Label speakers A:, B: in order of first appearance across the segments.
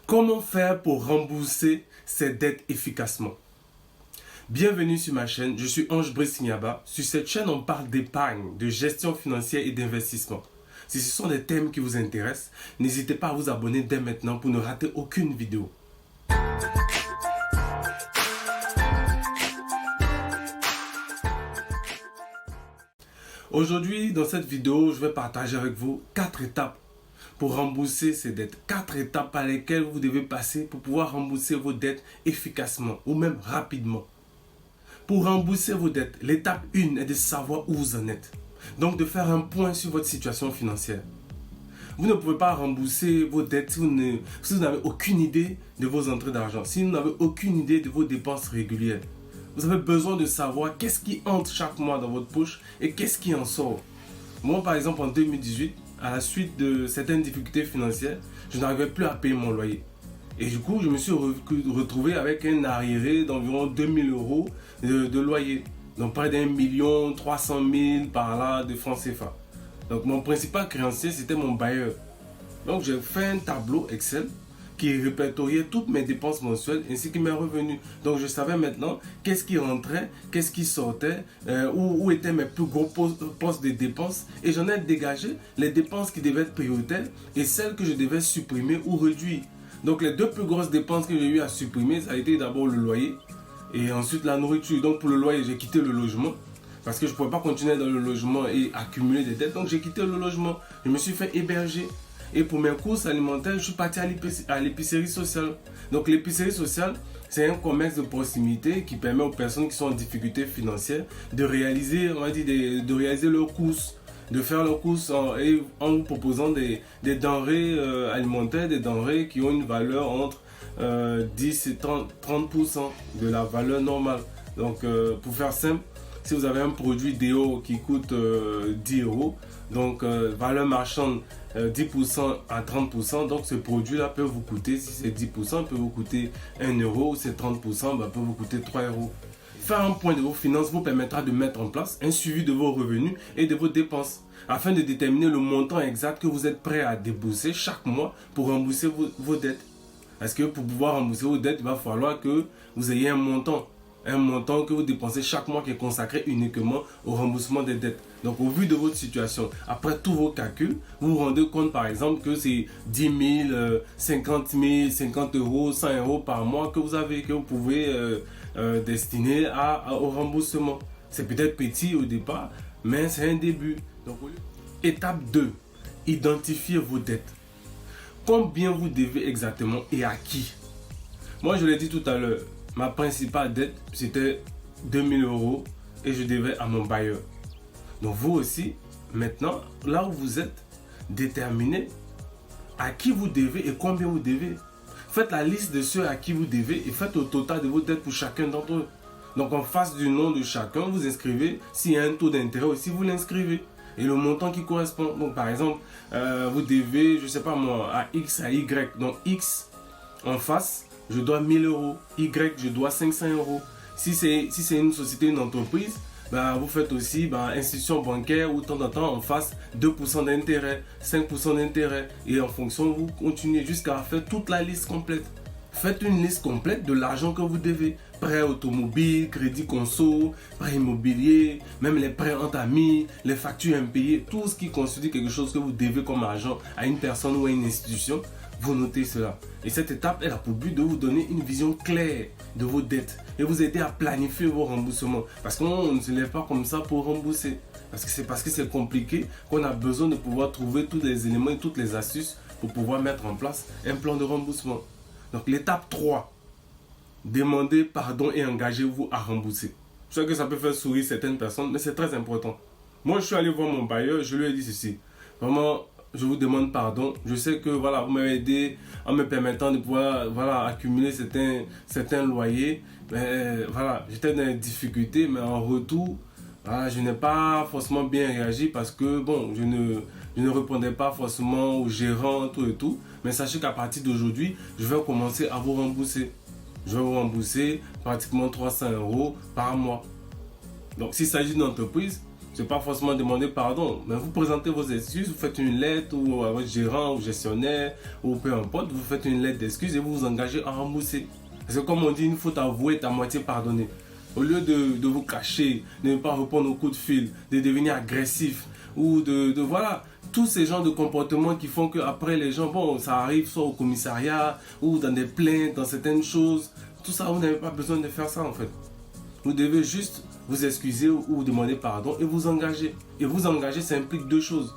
A: Comment faire pour rembourser ses dettes efficacement? Bienvenue sur ma chaîne, je suis Ange Brice Signaba. Sur cette chaîne, on parle d'épargne, de gestion financière et d'investissement. Si ce sont des thèmes qui vous intéressent, n'hésitez pas à vous abonner dès maintenant pour ne rater aucune vidéo. Aujourd'hui, dans cette vidéo, je vais partager avec vous 4 étapes pour rembourser ces dettes. 4 étapes par lesquelles vous devez passer pour pouvoir rembourser vos dettes efficacement ou même rapidement. Pour rembourser vos dettes, l'étape 1 est de savoir où vous en êtes. Donc de faire un point sur votre situation financière. Vous ne pouvez pas rembourser vos dettes si vous n'avez aucune idée de vos entrées d'argent, si vous n'avez aucune idée de vos dépenses régulières. Vous avez besoin de savoir qu'est-ce qui entre chaque mois dans votre poche et qu'est-ce qui en sort. Moi, par exemple, en 2018, à la suite de certaines difficultés financières, je n'arrivais plus à payer mon loyer. Et du coup, je me suis retrouvé avec un arriéré d'environ 2000 euros de loyer. Donc près d'1 300 000 par là de francs CFA. Donc mon principal créancier, c'était mon bailleur. Donc j'ai fait un tableau Excel qui répertoriait toutes mes dépenses mensuelles ainsi que mes revenus. Donc je savais maintenant qu'est-ce qui rentrait, qu'est-ce qui sortait, où étaient mes plus gros postes de dépenses. Et j'en ai dégagé les dépenses qui devaient être prioritaires et celles que je devais supprimer ou réduire. Donc les deux plus grosses dépenses que j'ai eu à supprimer, ça a été d'abord le loyer et ensuite la nourriture. Donc pour le loyer, j'ai quitté le logement parce que je ne pouvais pas continuer dans le logement et accumuler des dettes. Donc j'ai quitté le logement, je me suis fait héberger. Et pour mes courses alimentaires, je suis parti à l'épicerie sociale. Donc l'épicerie sociale, c'est un commerce de proximité qui permet aux personnes qui sont en difficulté financière de réaliser, on va dire, de réaliser leurs courses, de faire leurs courses en vous proposant des denrées alimentaires, des denrées qui ont une valeur entre 10 et 30% de la valeur normale. Donc pour faire simple, si vous avez un produit déo qui coûte 10 euros, donc valeur marchande 10% à 30%, donc ce produit-là peut vous coûter, si c'est 10%, peut vous coûter 1 euro, ou c'est 30%, peut vous coûter 3 euros. Faire un point de vos finances vous permettra de mettre en place un suivi de vos revenus et de vos dépenses, afin de déterminer le montant exact que vous êtes prêt à débourser chaque mois pour rembourser vos dettes. Parce que pour pouvoir rembourser vos dettes, il va falloir que vous ayez un montant que vous dépensez chaque mois qui est consacré uniquement au remboursement des dettes. Donc au vu de votre situation, après tous vos calculs, vous vous rendez compte par exemple que c'est 10 000, 50 000, 50 euros, 100 euros par mois que vous pouvez destiner au remboursement. C'est peut-être petit au départ, mais c'est un début. Donc, étape 2, identifiez vos dettes. Combien vous devez exactement et à qui? Moi je l'ai dit tout à l'heure, ma principale dette c'était 2000 euros et je devais à mon bailleur. Donc vous aussi, maintenant, là où vous êtes, déterminez à qui vous devez et combien vous devez. Faites la liste de ceux à qui vous devez et faites le total de vos dettes pour chacun d'entre eux. Donc en face du nom de chacun, vous inscrivez, s'il y a un taux d'intérêt aussi, vous l'inscrivez. Et le montant qui correspond. Donc par exemple, vous devez, je ne sais pas moi, à X, à Y. Donc X, en face, je dois 1000 euros. Y, je dois 500 euros. Si c'est une société, une entreprise, vous faites aussi institution bancaire où de temps en temps en face 2% d'intérêt, 5% d'intérêt. Et en fonction, vous continuez jusqu'à faire toute la liste complète. Faites une liste complète de l'argent que vous devez. Prêt automobile, crédit conso, prêt immobilier, même les prêts entre amis, les factures impayées, tout ce qui constitue quelque chose que vous devez comme argent à une personne ou à une institution, vous notez cela. Et cette étape, elle a pour but de vous donner une vision claire de vos dettes et vous aider à planifier vos remboursements. Parce qu'on ne se lève pas comme ça pour rembourser. Parce que c'est compliqué qu'on a besoin de pouvoir trouver tous les éléments et toutes les astuces pour pouvoir mettre en place un plan de remboursement. Donc l'étape 3, demandez pardon et engagez-vous à rembourser. Je sais que ça peut faire sourire certaines personnes, mais c'est très important. Moi, je suis allé voir mon bailleur, je lui ai dit ceci. Vraiment, je vous demande pardon. Je sais que voilà, vous m'avez aidé en me permettant de pouvoir accumuler certains loyers. Mais voilà, j'étais dans des difficultés, mais en retour, voilà, je n'ai pas forcément bien réagi parce que bon, je ne répondais pas forcément aux gérants, tout et tout. Mais sachez qu'à partir d'aujourd'hui, je vais commencer à vous rembourser. Je vais vous rembourser pratiquement 300 euros par mois. Donc s'il s'agit d'une entreprise, C'est pas forcément demander pardon, mais vous présentez vos excuses, vous faites une lettre ou à votre gérant ou gestionnaire ou peu importe, vous faites une lettre d'excuses et vous vous engagez à rembourser. Parce que comme on dit, une faute avouée est à moitié pardonnée. Au lieu de vous cacher, de ne pas répondre aux coups de fil, de devenir agressif ou voilà, tous ces genres de comportements qui font qu'après les gens, bon, ça arrive soit au commissariat ou dans des plaintes, dans certaines choses. Tout ça, vous n'avez pas besoin de faire ça en fait. Vous devez juste vous excuser ou demander pardon et vous engager. Et vous engager, ça implique deux choses.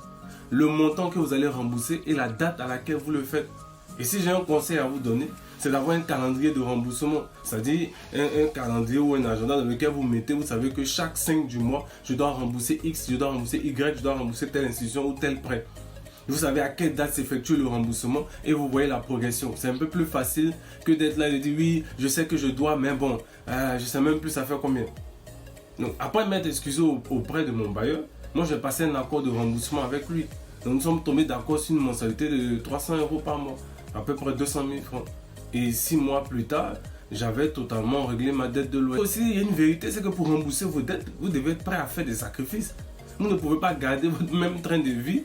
A: Le montant que vous allez rembourser et la date à laquelle vous le faites. Et si j'ai un conseil à vous donner, c'est d'avoir un calendrier de remboursement. C'est-à-dire un calendrier ou un agenda dans lequel vous mettez, vous savez que chaque 5 du mois, je dois rembourser X, je dois rembourser Y, je dois rembourser telle institution ou tel prêt. Vous savez à quelle date s'effectue le remboursement et vous voyez la progression. C'est un peu plus facile que d'être là et de dire oui, je sais que je dois, mais bon, je sais même plus ça fait combien. Donc après m'être excusé auprès de mon bailleur, moi j'ai passé un accord de remboursement avec lui. Donc nous sommes tombés d'accord sur une mensualité de 300 € par mois, à peu près 200 000 francs. Et 6 mois plus tard, j'avais totalement réglé ma dette de loyer. Aussi, il y a une vérité, c'est que pour rembourser vos dettes, vous devez être prêt à faire des sacrifices. Vous ne pouvez pas garder votre même train de vie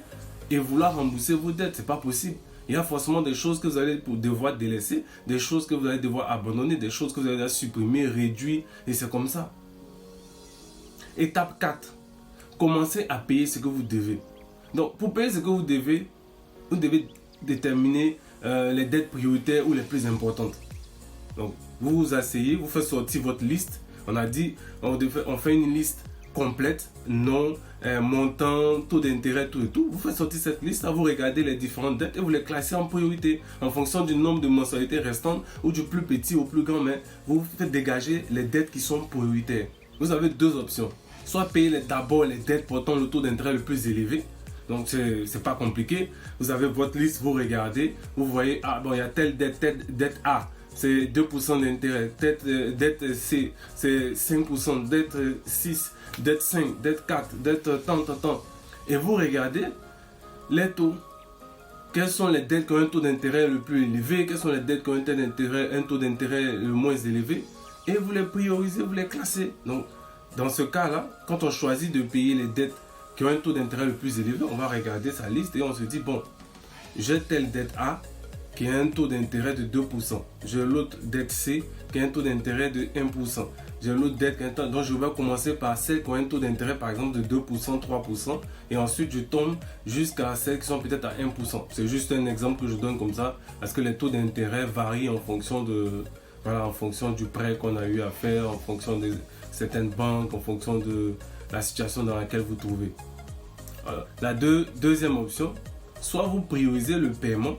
A: et vouloir rembourser vos dettes, c'est pas possible. Il y a forcément des choses que vous allez devoir délaisser, des choses que vous allez devoir abandonner, des choses que vous allez devoir supprimer, réduire, et c'est comme ça. Étape 4. Commencez à payer ce que vous devez. Donc, pour payer ce que vous devez déterminer les dettes prioritaires ou les plus importantes. Donc, vous vous asseyez, vous faites sortir votre liste. On a dit, on fait une liste complète, nom, montant, taux d'intérêt, tout et tout. Vous faites sortir cette liste, vous regardez les différentes dettes et vous les classez en priorité en fonction du nombre de mensualités restantes ou du plus petit au plus grand. Mais vous faites dégager les dettes qui sont prioritaires. Vous avez deux options. Soit payer d'abord les dettes portant le taux d'intérêt le plus élevé. Donc, c'est pas compliqué. Vous avez votre liste, vous regardez, vous voyez, ah bon, il y a telle dette A, c'est 2% d'intérêt, dette C, c'est 5%, dette 6, dette 5, dette 4, dette tant. Et vous regardez les taux. Quelles sont les dettes qui ont un taux d'intérêt le plus élevé, quelles sont les dettes qui ont un taux d'intérêt le moins élevé, et vous les priorisez, vous les classez. Donc, dans ce cas-là, quand on choisit de payer les dettes qui ont un taux d'intérêt le plus élevé, on va regarder sa liste et on se dit, bon, j'ai telle dette A qui a un taux d'intérêt de 2%. J'ai l'autre dette C qui a un taux d'intérêt de 1%. J'ai l'autre dette qui a un taux... Donc, je vais commencer par celles qui ont un taux d'intérêt, par exemple, de 2%, 3%. Et ensuite, je tombe jusqu'à celles qui sont peut-être à 1%. C'est juste un exemple que je donne comme ça, parce que les taux d'intérêt varient en fonction en fonction du prêt qu'on a eu à faire, en fonction de certaines banques, en fonction de la situation dans laquelle vous trouvez. Voilà. La deuxième option, soit vous priorisez le paiement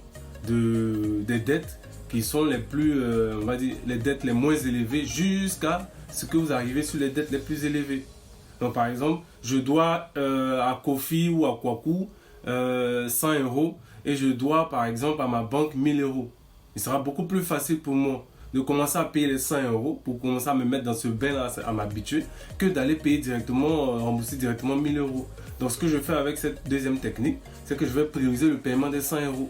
A: des dettes qui sont les plus, on va dire, les dettes les moins élevées jusqu'à ce que vous arrivez sur les dettes les plus élevées. Donc par exemple, je dois à Kofi ou à Kwaku 100 € et je dois par exemple à ma banque 1000 €. Il sera beaucoup plus facile pour moi de commencer à payer les 100 € pour commencer à me mettre dans ce bain-là, à m'habituer, que d'aller payer directement, rembourser directement 1000 €. Donc ce que je fais avec cette deuxième technique, c'est que je vais prioriser le paiement des 100 €.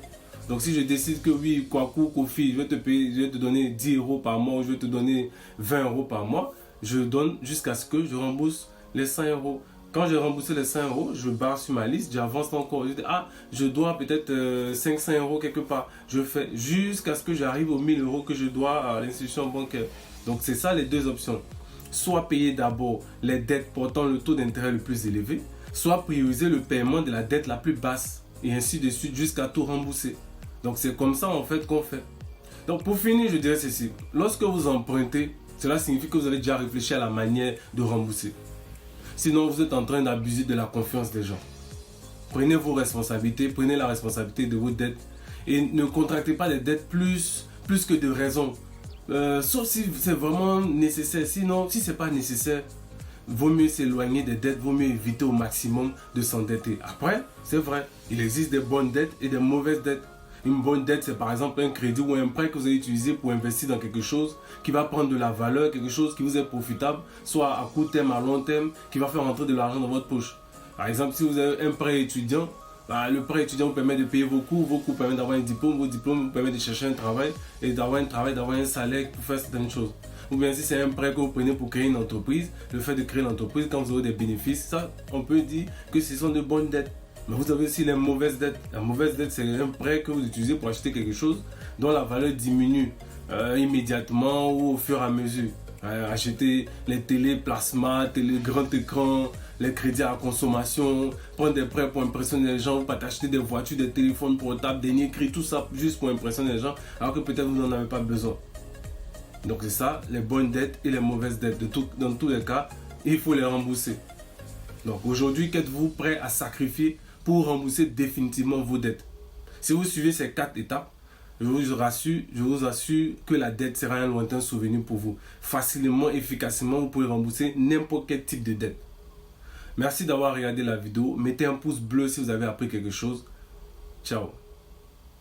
A: Donc si je décide que oui, Kwaku, Kofi, je vais te donner 10 € par mois ou je vais te donner 20 € par mois, je donne jusqu'à ce que je rembourse les 100 €. Quand j'ai remboursé les 100 €, je barre sur ma liste, j'avance encore. Je dis, je dois peut-être 500 € quelque part. Je fais jusqu'à ce que j'arrive aux 1000 € que je dois à l'institution bancaire. Donc, c'est ça les deux options. Soit payer d'abord les dettes portant le taux d'intérêt le plus élevé, soit prioriser le paiement de la dette la plus basse. Et ainsi de suite jusqu'à tout rembourser. Donc, c'est comme ça en fait qu'on fait. Donc, pour finir, je dirais ceci. Lorsque vous empruntez, cela signifie que vous avez déjà réfléchi à la manière de rembourser. Sinon, vous êtes en train d'abuser de la confiance des gens. Prenez vos responsabilités, prenez la responsabilité de vos dettes et ne contractez pas des dettes plus que de raison. Sauf si c'est vraiment nécessaire. Sinon, si ce n'est pas nécessaire, vaut mieux s'éloigner des dettes, vaut mieux éviter au maximum de s'endetter. Après, c'est vrai, il existe des bonnes dettes et des mauvaises dettes. Une bonne dette, c'est par exemple un crédit ou un prêt que vous allez utiliser pour investir dans quelque chose qui va prendre de la valeur, quelque chose qui vous est profitable, soit à court terme, à long terme, qui va faire rentrer de l'argent dans votre poche. Par exemple, si vous avez un prêt étudiant, Le prêt étudiant vous permet de payer vos cours permettent d'avoir un diplôme, vos diplômes vous permettent de chercher un travail et d'avoir un travail, d'avoir un salaire pour faire certaines choses. Ou bien si c'est un prêt que vous prenez pour créer une entreprise, le fait de créer l'entreprise, quand vous aurez des bénéfices, ça, on peut dire que ce sont de bonnes dettes. Mais vous avez aussi les mauvaises dettes. La mauvaise dette, c'est un prêt que vous utilisez pour acheter quelque chose dont la valeur diminue immédiatement ou au fur et à mesure. Acheter les télé plasma, télé grand écran, les crédits à consommation, prendre des prêts pour impressionner les gens, pas t'acheter des voitures, des téléphones portables, dernier cri, tout ça juste pour impressionner les gens, alors que peut-être vous n'en avez pas besoin. Donc c'est ça, les bonnes dettes et les mauvaises dettes. Dans tous les cas, il faut les rembourser. Donc aujourd'hui, qu'êtes-vous prêt à sacrifier pour rembourser définitivement vos dettes? Si vous suivez ces 4 étapes, je vous assure que la dette sera un lointain souvenir pour vous. Facilement, efficacement, vous pouvez rembourser n'importe quel type de dette. Merci d'avoir regardé la vidéo. Mettez un pouce bleu si vous avez appris quelque chose. Ciao.